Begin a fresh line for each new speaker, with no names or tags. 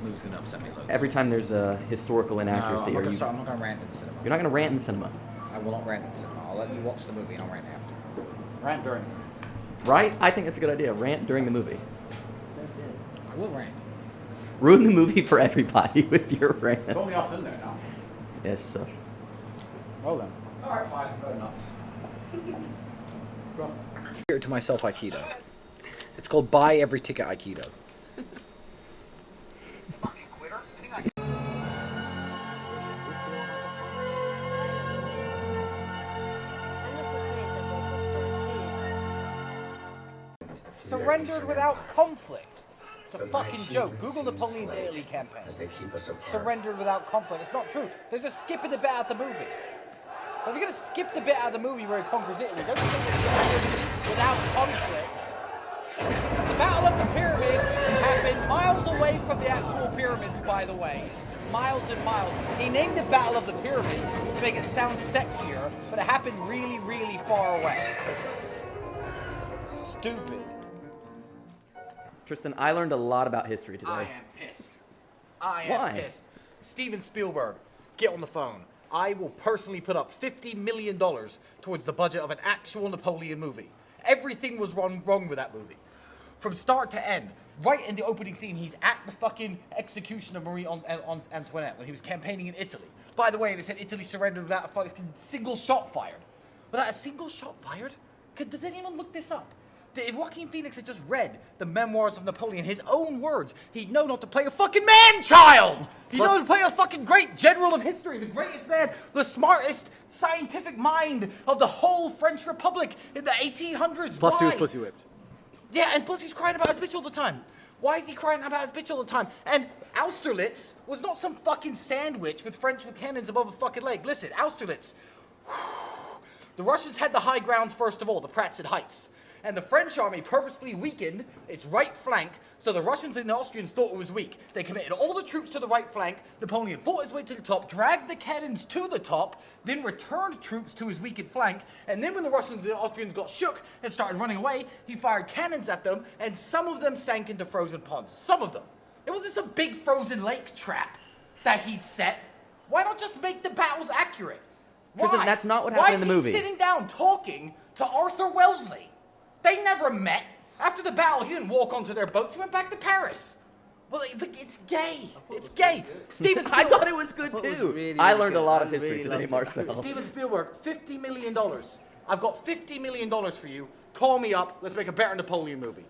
movie's going to upset me loads.
Every time there's a historical inaccuracy,
No, I'm not going to rant in the cinema.
You're not going to rant in the cinema.
I will not rant in the cinema. I'll let you watch the movie and I'll rant after.
Rant during.
Right? I think it's a good idea. Rant during the movie.
I will rant.
Ruin the movie for everybody with your rant.
It's only us in there now.
Yeah, it's just us.
Well then.
Alright, fine. Go nuts.
Let's go.
Here to myself Aikido. It's called Buy Every Ticket Aikido.
Surrendered without conflict. It's a fucking joke. Google Napoleon's Italy campaign. Surrendered without conflict. It's not true. They're just skipping the bit out of the movie. But if you're going to skip the bit out of the movie where he conquers Italy, don't you think it's surrendered without conflict? The Battle of the Pyramids happened miles away from the actual pyramids, by the way. Miles and miles. He named the Battle of the Pyramids to make it sound sexier, but it happened really, really far away. Stupid.
Tristan, I learned a lot about history today.
I am pissed. I am
Why?
pissed. Steven Spielberg, get on the phone. I will personally put up $50 million towards the budget of an actual Napoleon movie. Everything was wrong with that movie. From start to end. Right in the opening scene, he's at the fucking execution of Marie Antoinette when he was campaigning in Italy. By the way, they said Italy surrendered without a fucking single shot fired. Without a single shot fired? Does anyone look this up? If Joaquin Phoenix had just read the memoirs of Napoleon, his own words, he'd know not to play a fucking man-child! He'd know to play a fucking great general of history, the greatest man, the smartest scientific mind of the whole French Republic in the 1800s.
Plus
Why?
he was pussy whipped.
Yeah, and plus he's crying about his bitch all the time. Why is he crying about his bitch all the time? And Austerlitz was not some fucking sandwich with French with cannons above a fucking leg. Listen, Austerlitz. The Russians had the high grounds first of all, the Pratzen Heights. And the French army purposefully weakened its right flank, so the Russians and the Austrians thought it was weak. They committed all the troops to the right flank, Napoleon fought his way to the top, dragged the cannons to the top, then returned troops to his weakened flank, and then when the Russians and the Austrians got shook and started running away, he fired cannons at them, and some of them sank into frozen ponds. Some of them. It wasn't some big frozen lake trap that he'd set. Why not just make the battles accurate? Why?
Because that's not what happened in the movie.
Why is he sitting down talking to Arthur Wellesley? They never met. After the battle, he didn't walk onto their boats. He went back to Paris. Well, it's gay. It's gay. Steven
I
Spielberg.
thought it was good too. I learned a lot of history today, Marcel.
Steven Spielberg, $50 million. I've got $50 million for you. Call me up. Let's make a better Napoleon movie.